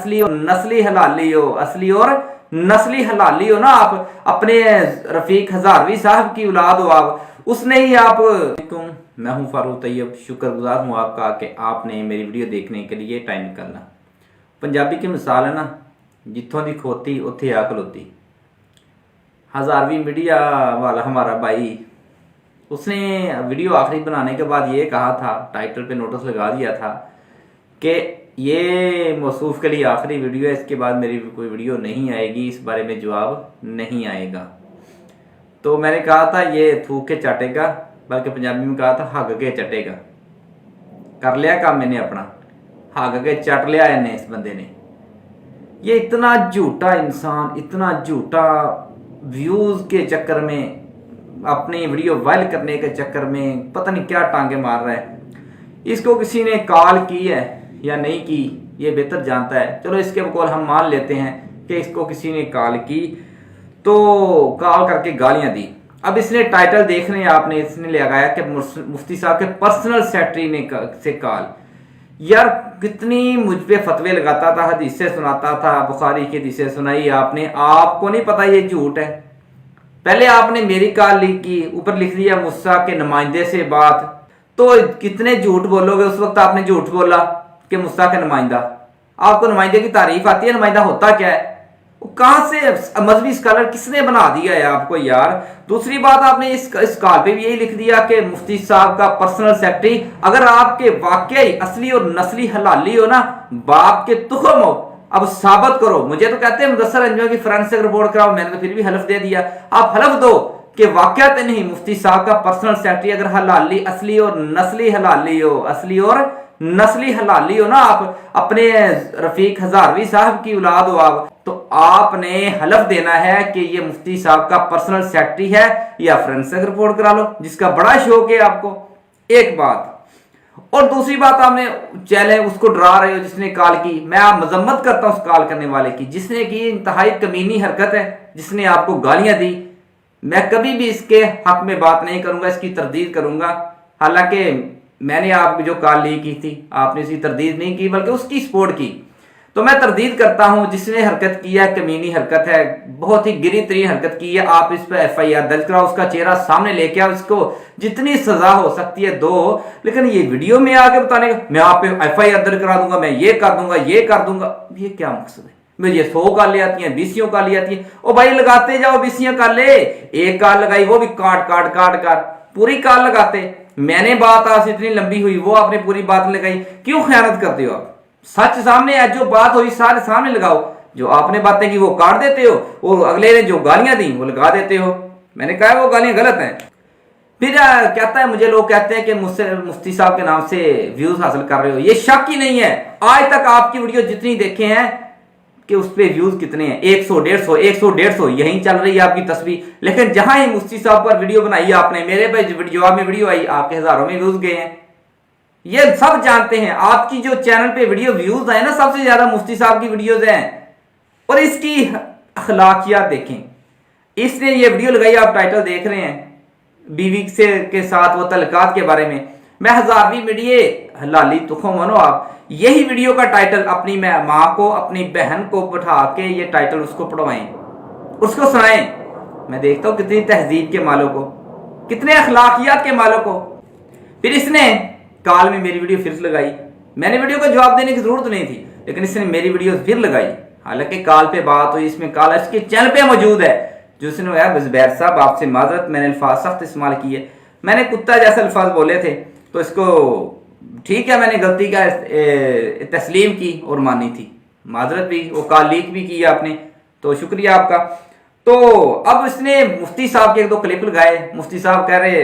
असली और नस्ली हलाली हो, असली और नस्ली हलाली हो ना आप, अपने रफीक हजारवी साहब की औलाद हो आप, उसने ही आप। मैं हूं फारूक तैयब, शुक्रगुजार हूं आपका कि आपने मेरी वीडियो देखने के लिए टाइम निकालना। पंजाबी की मिसाल है ना, जिथों दी खोती उत्थे आ खलोती। हजारवी मीडिया वाला हमारा भाई, उसने वीडियो आखिरी बनाने के बाद ये कहा था, टाइटल पे नोटिस लगा दिया था कि ये मौसूफ के लिए आखिरी वीडियो है, इसके बाद मेरी कोई वीडियो नहीं आएगी, इस बारे में जवाब नहीं आएगा। तो मैंने कहा था ये थूक के चाटेगा, बल्कि पंजाबी में कहा था हग के चटेगा। कर लिया काम मैंने अपना, हग के चट लिया इन्हें, इस बंदे ने। ये इतना झूठा इंसान, इतना झूठा, व्यूज के चक्कर में, अपनी वीडियो वायरल करने के चक्कर में पता नहीं क्या टांगे मार रहा है। इसको किसी ने कॉल की है या नहीं की ये बेहतर जानता है। चलो इसके बकौल हम मान लेते हैं कि इसको किसी ने कॉल की, तो कॉल करके गालियां दी। अब इसने टाइटल देख रहे हैं आपने, इसने लगाया कि मुफ्ती साहब के पर्सनल सेक्रेटरी ने से कॉल। यार कितनी मुझ पे फतवे लगाता था, हदीसें सुनाता था, बुखारी की हदीसें सुनाई आपने, आपको नहीं पता ये झूठ है। पहले आपने मेरी कॉल की, ऊपर लिख दिया मूसा के नुमाइंदे से बात, तो कितने झूठ बोलोगे। उस वक्त आपने झूठ बोला कि मूसा के नुमाइंदा। आपको नुमाइंदे की तारीफ आती है, नुमाइंदा होता क्या है, वो कहां से मजहबी स्कॉलर किसने बना दिया है आपको यार। दूसरी बात, आपने इस कॉल पे भी यही लिख दिया कि मुफ्ती साहब का पर्सनल सेक्रेटरी। अगर आपके वाकई असली और नस्ली हलाली हो ना, बाप के तुखम हो, अब साबित करो। मुझे तो कहते हैं मुदस्सर अंजुम की फोरेंसिक रिपोर्ट कराओ, मैंने तो फिर भी हलफ दे दिया। आप हलफ दो कि वाकई नहीं मुफ्ती साहब का पर्सनल सेक्रेटरी अगर हलाली, असली और नस्ली हलाली हो, असली और नस्ली हलाली हो ना आप, अपने रफीक हजारवी साहब की औलाद हो आप, तो आपने हलफ देना है कि ये मुफ्ती साहब का पर्सनल सेक्रेटरी है, या फोरेंसिक रिपोर्ट करा लो, जिसका बड़ा शौक है आपको। एक बात। और दूसरी बात, आपने चैलेंज उसको डरा रहे हो जिसने कॉल की। मैं आप मजम्मत करता हूं उस कॉल करने वाले की, जिसने की इंतहाई कमीनी हरकत है, जिसने आपको गालियां दी। मैं कभी भी इसके हक में बात नहीं करूंगा, इसकी तरदीद करूंगा। हालांकि मैंने आपको जो कॉल ली की थी, आपने इसकी तरदीद नहीं की बल्कि उसकी सपोर्ट की। तो मैं तरदीद करता हूं, जिसने हरकत की है कमीनी हरकत है, बहुत ही गिरी तरीन हरकत की है। आप इस पर FIR दर्ज कराओ, उसका चेहरा सामने लेके आओ, इसको जितनी सजा हो सकती है दो। लेकिन ये वीडियो में आके बताने का मैं आप पे FIR दर्ज करा दूंगा, मैं ये कर दूंगा, ये कर दूंगा, ये क्या मकसद है। मुझे 100 कॉल ले आती है, 20 कॉल ले आती है। ओ भाई लगाते जाओ, 20 कॉल ले, एक कॉल लगाई वो भी काट काट काट काट, पूरी कॉल लगाते। मैंने बात आज इतनी लंबी हुई, वो आपने पूरी बात लगाई। क्यों खयानत करते हो आप। सच सामने है, जो बात हुई सारे सामने लगाओ। जो आपने बातें की वो काट देते हो, और अगले ने जो गालियां दी वो लगा देते हो। मैंने कहा वो गालियां गलत हैं। फिर कहता है, मुझे लोग कहते हैं कि मुझसे मुफ्ती साहब के नाम से व्यूज हासिल कर रहे हो। ये शक ही नहीं है। आज तक आपकी वीडियो जितनी देखे हैं कि उस पर व्यूज कितने हैं, 100, 150, 100, 150 यही चल रही है आपकी तस्वीर। लेकिन जहां ही मुफ्ती साहब पर वीडियो बनाई आपने, मेरे पे जवाब में वीडियो आई, आपके हजारों में व्यूज गए हैं। ये सब जानते हैं। आपकी जो चैनल पे वीडियो व्यूज है ना, सबसे ज्यादा मुफ्ती साहब की वीडियोज हैं। और इसकी अखलाकियात देखें। इसने ये वीडियो लगाई, आप टाइटल देख रहे हैं, बीवी से के साथ वो तलकात के बारे में। मैं हजारवी मीडिया हलाली तुखम मानो आप, यही वीडियो का टाइटल अपनी माँ को, अपनी बहन को बैठा के ये टाइटल उसको पढ़वाएं, उसको सुनाएं। मैं देखता हूं कितनी तहजीब के मालों को, कितने अखलाकियात के मालों को। फिर इसने कॉल में मेरी वीडियो फिर लगाई। मैंने वीडियो का जवाब देने की जरूरत नहीं थी, लेकिन इसने मेरी वीडियो फिर लगाई। हालांकि कॉल पे बात हुई, इसमें कॉल इसके चैनल पे मौजूद है। जो उसने कहा, ज़ुबैर साहब आपसे माजरत, मैंने अल्फाज सख्त इस्तेमाल किए, मैंने कुत्ता जैसे अल्फाज बोले थे, तो इसको ठीक है, मैंने गलती का तस्लीम की और मानी थी, माजरत भी, वो कॉल लीक भी की आपने, तो शुक्रिया आपका। तो अब इसने मुफ्ती साहब के 1-2 क्लिप लगाए। मुफ्ती साहब कह रहे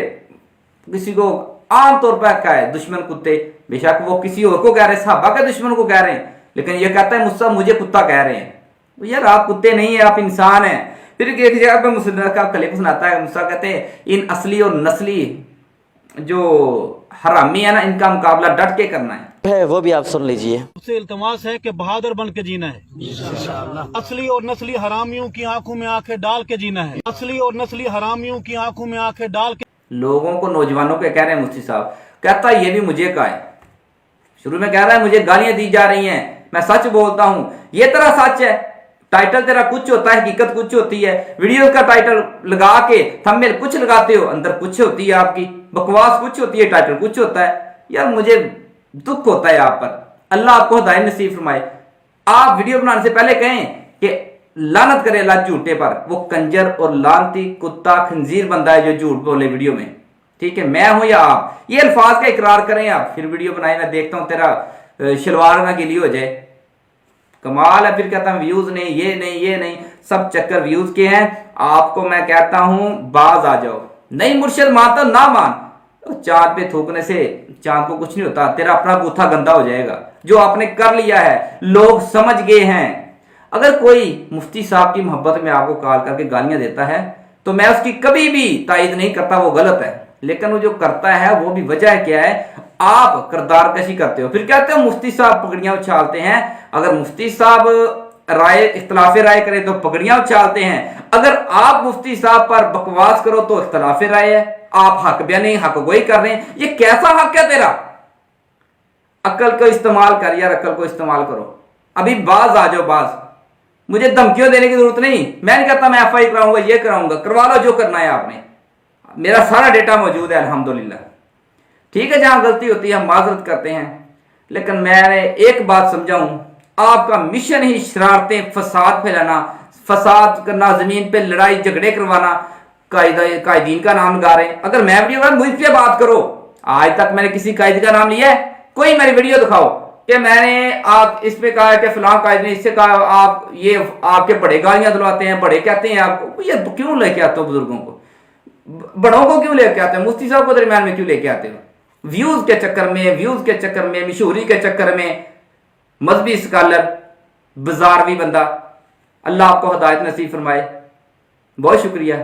किसी को आमतौर पर क्या है, दुश्मन कुत्ते, बेशक वो किसी और को कह रहे हैं, सहाबा के दुश्मन को कह रहे हैं, लेकिन ये कहता है मुझसे मुझे कुत्ता कह रहे हैं। तो यार आप कुत्ते नहीं है, आप इंसान हैं। फिर एक जगह पे मुसलमान का क्लिप सुनाता है, मुसा कहते हैं इन असली और नस्ली जो हरामी है ना, इनका मुकाबला डट के करना है, वो भी आप सुन लीजिए। उससे इल्तमास है कि बहादुर बन के जीना है। असली और नस्ली हरामियों की आंखों में आंखें डाल के जीना है। असली और नस्ली हरामियों की आंखों में आंखें डाल के, लोगों को, नौजवानों के कह रहे हैं मुफ्ती साहब। कहता है ये भी मुझे कहा है, शुरू में कह रहा है मुझे गालियां दी जा रही हैं, मैं सच बोलता हूं, ये तेरा सच है। टाइटल तेरा कुछ होता है, हकीकत कुछ होती है। वीडियो का टाइटल लगा के थंबनेल कुछ लगाते हो, अंदर कुछ होती है आपकी, बकवास कुछ होती है, टाइटल कुछ होता है। यार मुझे दुख होता है आप पर। अल्लाह आपको हिदायत नसीब फरमाए। आप वीडियो बनाने से पहले कहें कि लानत करे अल्लाह झूठे पर, वो कंजर और लानती कुत्ता खंजीर बंदा है जो झूठ बोले वीडियो में, ठीक है। मैं हूं या आप, ये अल्फाज का इकरार करें आप, फिर वीडियो बनाए। मैं देखता हूं तेरा शलवार ना गिली हो जाए। कमाल है। फिर कहता हूं व्यूज नहीं, ये नहीं, ये नहीं, सब चक्कर व्यूज के हैं। आपको मैं कहता हूं बाज आ जाओ। नहीं मुर्शिद मानता ना मान। चांद पे थूकने से चांद को कुछ नहीं होता, तेरा अपना बूथा गंदा हो जाएगा। जो आपने कर लिया है लोग समझ गए हैं। अगर कोई मुफ्ती साहब की मोहब्बत में आपको कॉल करके गालियां देता है तो मैं उसकी कभी भी तायद नहीं करता, वो गलत है। लेकिन वो जो करता है वो भी वजह क्या है, आप किरदार कशी करते हो। फिर कहते हो मुफ्ती साहब पगड़ियां उछालते हैं। अगर मुफ्ती साहब राय इख्तलाफ राय करे तो पगड़ियां उछालते हैं। अगर आप मुफ्ती साहब पर बकवास करो तो इख्तलाफ राय है। आप हक बयानी हक गोई कर रहे हैं। ये कैसा हक है तेरा? अक्ल को इस्तेमाल कर यार, अक्ल को इस्तेमाल करो। अभी बाज आ जाओ, बाज। मुझे धमकियों देने की जरूरत नहीं। मैं नहीं कहता मैं एफआई कराऊंगा, ये कराऊंगा, करवा लो जो करना है आपने। मेरा सारा डेटा मौजूद है अल्हम्दुलिल्लाह। ठीक है, जहां गलती होती है हम माजरत करते हैं। लेकिन मैंने एक बात समझाऊं, आपका मिशन ही शरारतें फसाद फैलाना, फसाद करना, जमीन पे लड़ाई झगड़े करवाना, कायदीन का नाम लगा रहे हैं। अगर मैं वीडियो मुझसे बात करो, आज तक मैंने किसी कायदे का नाम लिया है? कोई मेरी वीडियो दिखाओ कि मैंने आप इस पे कहा कि फलां कायदे ने इससे कहा, आप ये आपके बड़े गालियां दिलवाते हैं, बड़े कहते हैं आपको। ये क्यों लेके आते हो बुजुर्गों को, बड़ों को क्यों लेके आते हो, मुफ्ती साहब को दरमियान में क्यों लेके आते हो? व्यूज के चक्कर में, व्यूज के चक्कर में, मशहूरी के चक्कर में, मजहबी स्कॉलर, बाजारवी बंदा। अल्लाह आपको हिदायत नसीब फरमाए। बहुत शुक्रिया।